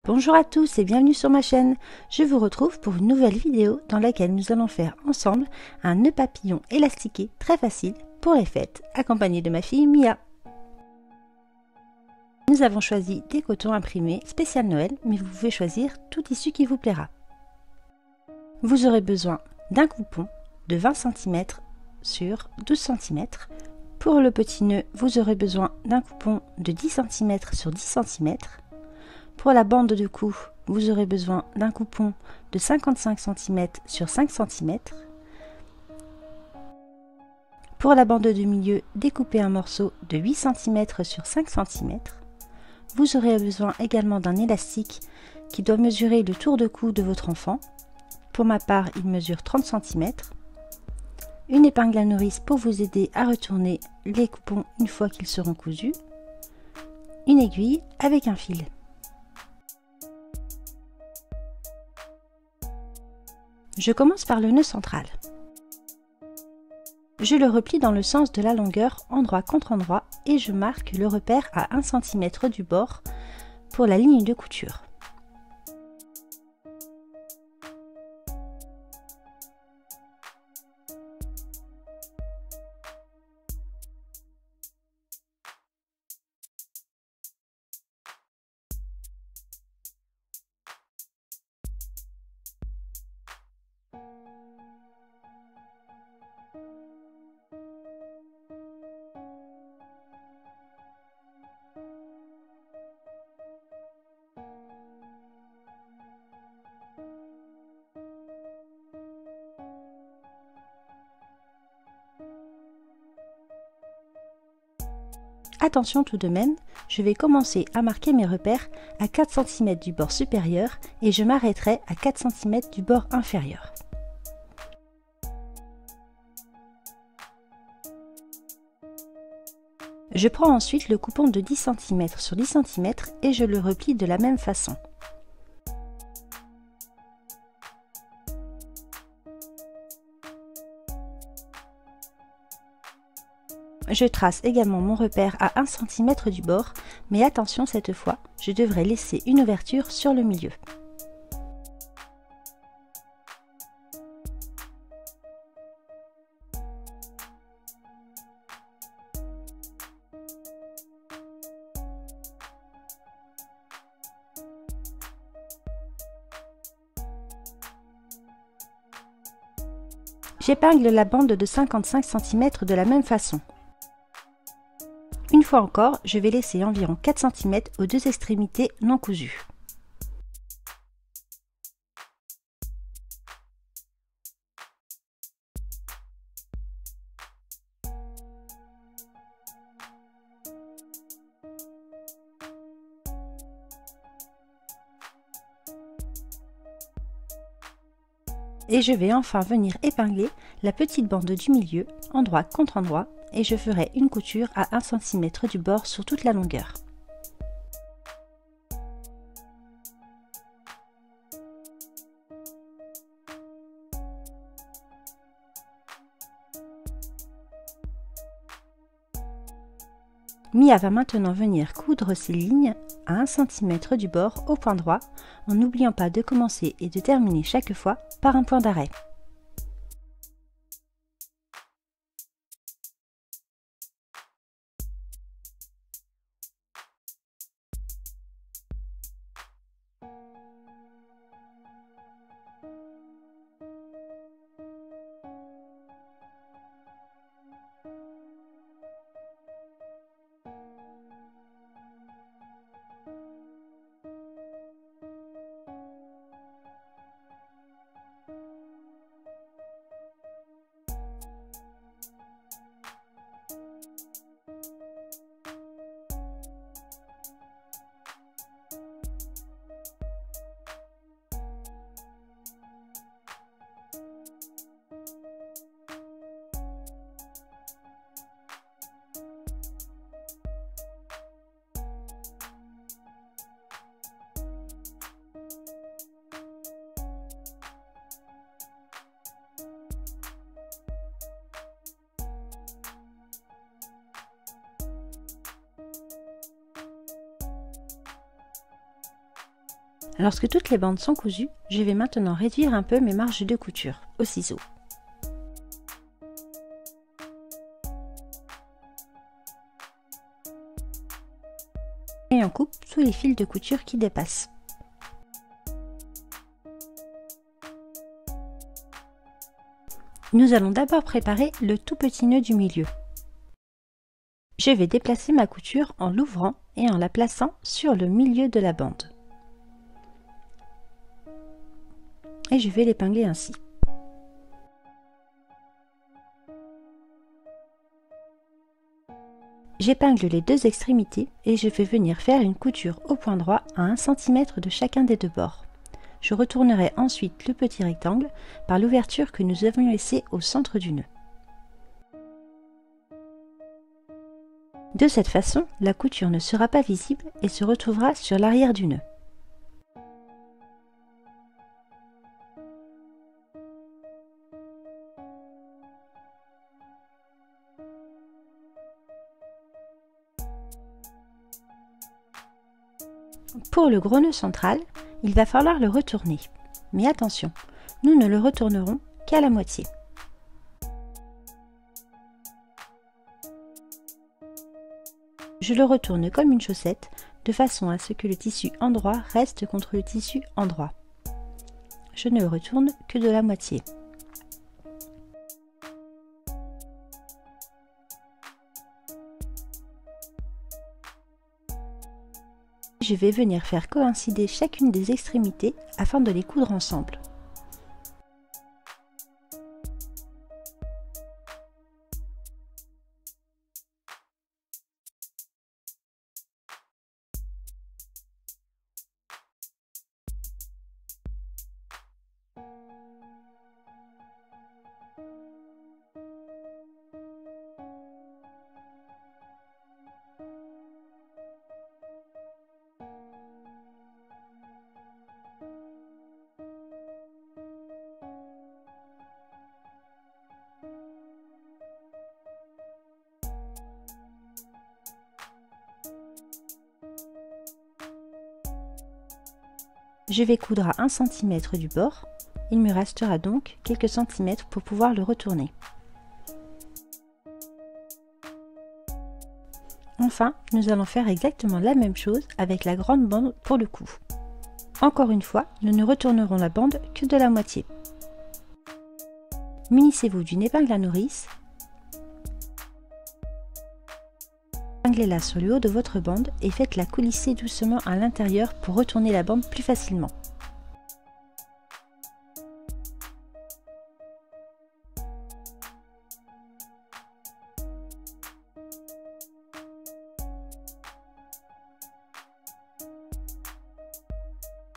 Bonjour à tous et bienvenue sur ma chaîne. Je vous retrouve pour une nouvelle vidéo dans laquelle nous allons faire ensemble un nœud papillon élastiqué très facile pour les fêtes, accompagné de ma fille Mia. Nous avons choisi des cotons imprimés spécial Noël, mais vous pouvez choisir tout tissu qui vous plaira. Vous aurez besoin d'un coupon de 20 cm sur 12 cm. Pour le petit nœud, vous aurez besoin d'un coupon de 10 cm sur 10 cm. Pour la bande de cou, vous aurez besoin d'un coupon de 55 cm sur 5 cm. Pour la bande de milieu, découpez un morceau de 8 cm sur 5 cm. Vous aurez besoin également d'un élastique qui doit mesurer le tour de cou de votre enfant. Pour ma part, il mesure 30 cm. Une épingle à nourrice pour vous aider à retourner les coupons une fois qu'ils seront cousus. Une aiguille avec un fil. Je commence par le nœud central. Je le replie dans le sens de la longueur, endroit contre endroit, et je marque le repère à 1 cm du bord pour la ligne de couture. Attention tout de même, je vais commencer à marquer mes repères à 4 cm du bord supérieur et je m'arrêterai à 4 cm du bord inférieur. Je prends ensuite le coupon de 10 cm sur 10 cm et je le replie de la même façon. Je trace également mon repère à 1 cm du bord, mais attention cette fois, je devrais laisser une ouverture sur le milieu. J'épingle la bande de 55 cm de la même façon. Une fois encore, je vais laisser environ 4 cm aux deux extrémités non cousues. Et je vais enfin venir épingler la petite bande du milieu, endroit contre endroit, et je ferai une couture à 1 cm du bord sur toute la longueur. Mia va maintenant venir coudre ces lignes à 1 cm du bord au point droit, en n'oubliant pas de commencer et de terminer chaque fois par un point d'arrêt. Lorsque toutes les bandes sont cousues, je vais maintenant réduire un peu mes marges de couture au ciseau. Et on coupe sous les fils de couture qui dépassent. Nous allons d'abord préparer le tout petit nœud du milieu. Je vais déplacer ma couture en l'ouvrant et en la plaçant sur le milieu de la bande. Et je vais l'épingler ainsi. J'épingle les deux extrémités et je vais venir faire une couture au point droit à 1 cm de chacun des deux bords. Je retournerai ensuite le petit rectangle par l'ouverture que nous avions laissée au centre du nœud. De cette façon, la couture ne sera pas visible et se retrouvera sur l'arrière du nœud. Pour le gros nœud central, il va falloir le retourner. Mais attention, nous ne le retournerons qu'à la moitié. Je le retourne comme une chaussette, de façon à ce que le tissu endroit reste contre le tissu endroit. Je ne le retourne que de la moitié. Je vais venir faire coïncider chacune des extrémités afin de les coudre ensemble. Je vais coudre à 1 cm du bord, il me restera donc quelques centimètres pour pouvoir le retourner. Enfin, nous allons faire exactement la même chose avec la grande bande pour le cou. Encore une fois, nous ne retournerons la bande que de la moitié. Munissez-vous d'une épingle à nourrice. Épinglez-la sur le haut de votre bande et faites-la coulisser doucement à l'intérieur pour retourner la bande plus facilement.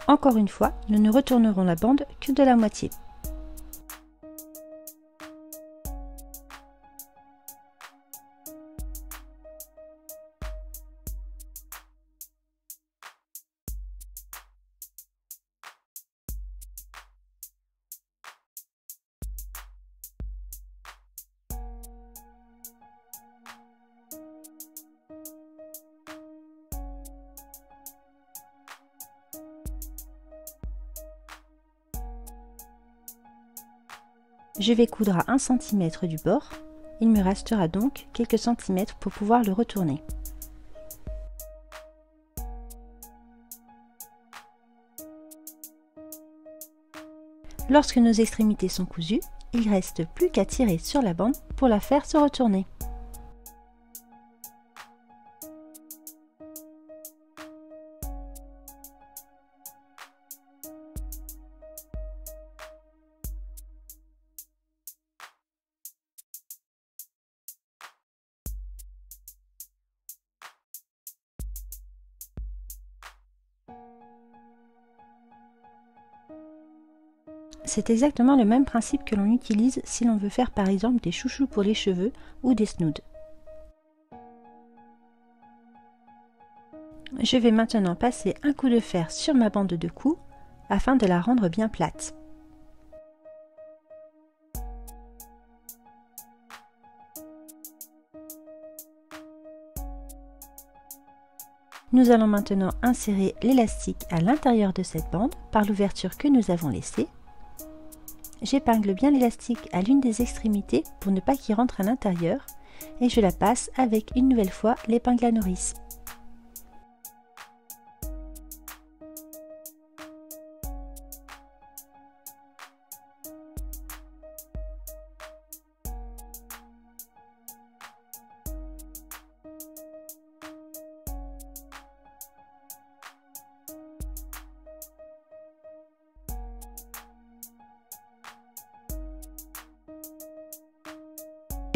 Encore une fois, nous ne retournerons la bande que de la moitié. Je vais coudre à 1 cm du bord, il me restera donc quelques centimètres pour pouvoir le retourner. Lorsque nos extrémités sont cousues, il ne reste plus qu'à tirer sur la bande pour la faire se retourner. C'est exactement le même principe que l'on utilise si l'on veut faire par exemple des chouchous pour les cheveux ou des snoods. Je vais maintenant passer un coup de fer sur ma bande de cou afin de la rendre bien plate. Nous allons maintenant insérer l'élastique à l'intérieur de cette bande par l'ouverture que nous avons laissée. J'épingle bien l'élastique à l'une des extrémités pour ne pas qu'il rentre à l'intérieur et je la passe avec une nouvelle fois l'épingle à nourrice.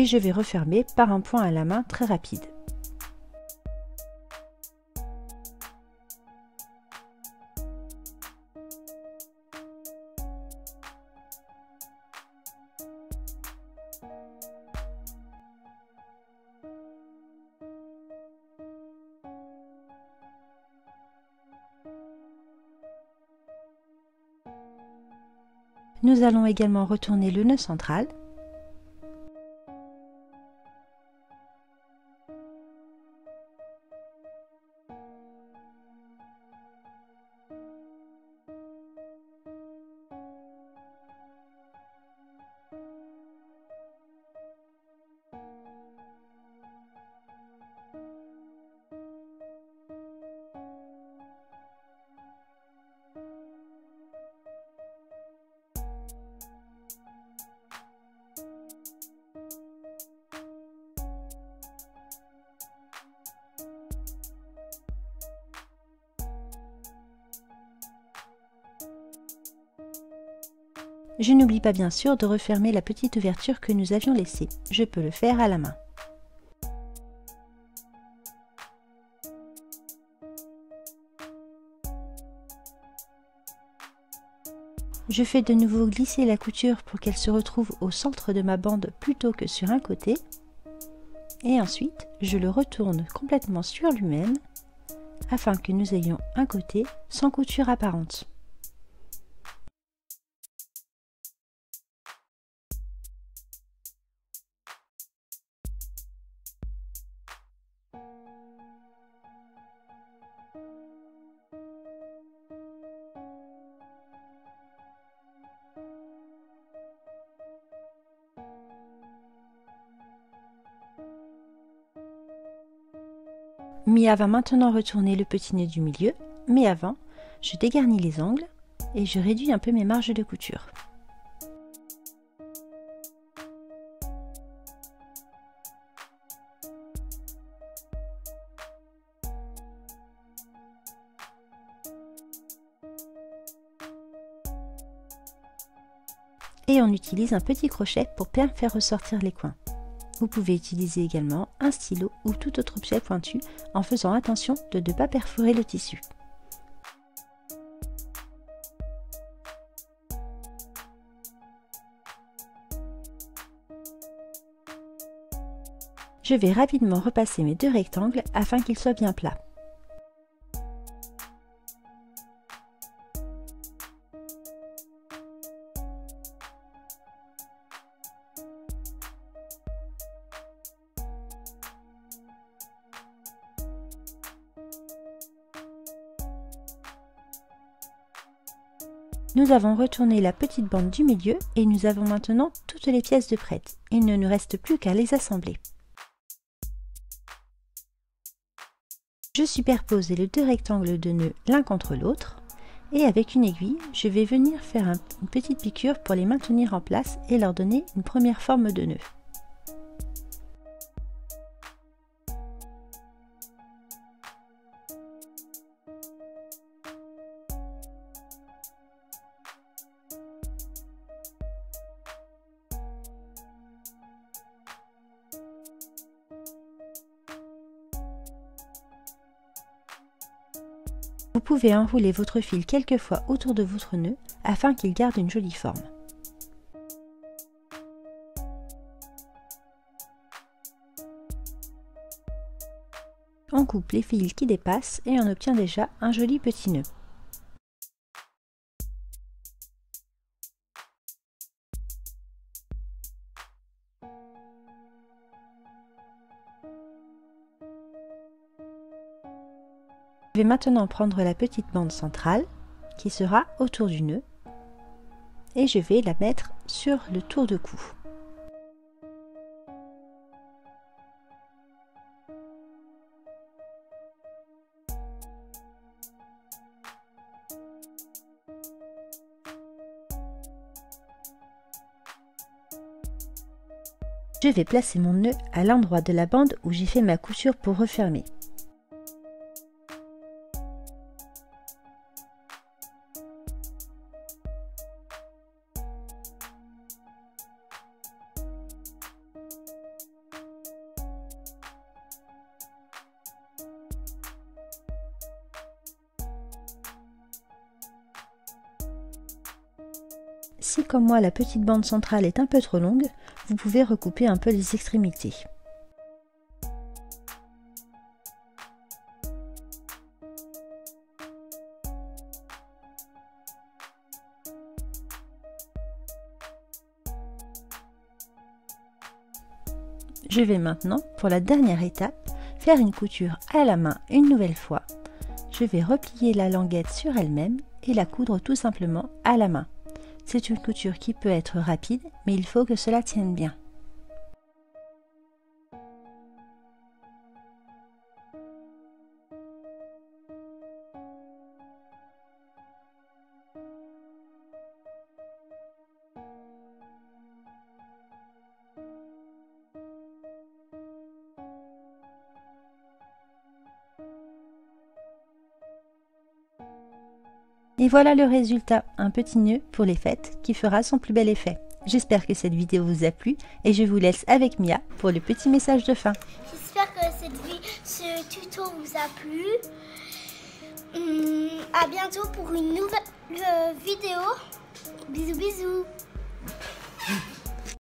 Et je vais refermer par un point à la main très rapide. Nous allons également retourner le nœud central. Je n'oublie pas bien sûr de refermer la petite ouverture que nous avions laissée. Je peux le faire à la main. Je fais de nouveau glisser la couture pour qu'elle se retrouve au centre de ma bande plutôt que sur un côté. Et ensuite, je le retourne complètement sur lui-même afin que nous ayons un côté sans couture apparente. Mia va maintenant retourner le petit nœud du milieu, mais avant, je dégarnis les angles et je réduis un peu mes marges de couture. Et on utilise un petit crochet pour bien faire ressortir les coins. Vous pouvez utiliser également un stylo ou tout autre objet pointu en faisant attention de ne pas perforer le tissu. Je vais rapidement repasser mes deux rectangles afin qu'ils soient bien plats. Nous avons retourné la petite bande du milieu et nous avons maintenant toutes les pièces de prêtes. Il ne nous reste plus qu'à les assembler. Je superpose les deux rectangles de nœuds l'un contre l'autre et avec une aiguille, je vais venir faire une petite piqûre pour les maintenir en place et leur donner une première forme de nœud. Vous pouvez enrouler votre fil quelques fois autour de votre nœud afin qu'il garde une jolie forme. On coupe les fils qui dépassent et on obtient déjà un joli petit nœud. vais maintenant prendre la petite bande centrale qui sera autour du nœud et je vais la mettre sur le tour de cou. Je vais placer mon nœud à l'endroit de la bande où j'ai fait ma couture pour refermer. Si comme moi la petite bande centrale est un peu trop longue, vous pouvez recouper un peu les extrémités. Je vais maintenant, pour la dernière étape, faire une couture à la main une nouvelle fois. Je vais replier la languette sur elle-même et la coudre tout simplement à la main. C'est une couture qui peut être rapide, mais il faut que cela tienne bien. Et voilà le résultat, un petit nœud pour les fêtes qui fera son plus bel effet. J'espère que cette vidéo vous a plu et je vous laisse avec Mia pour le petit message de fin. J'espère que ce tuto vous a plu. À bientôt pour une nouvelle vidéo. Bisous bisous.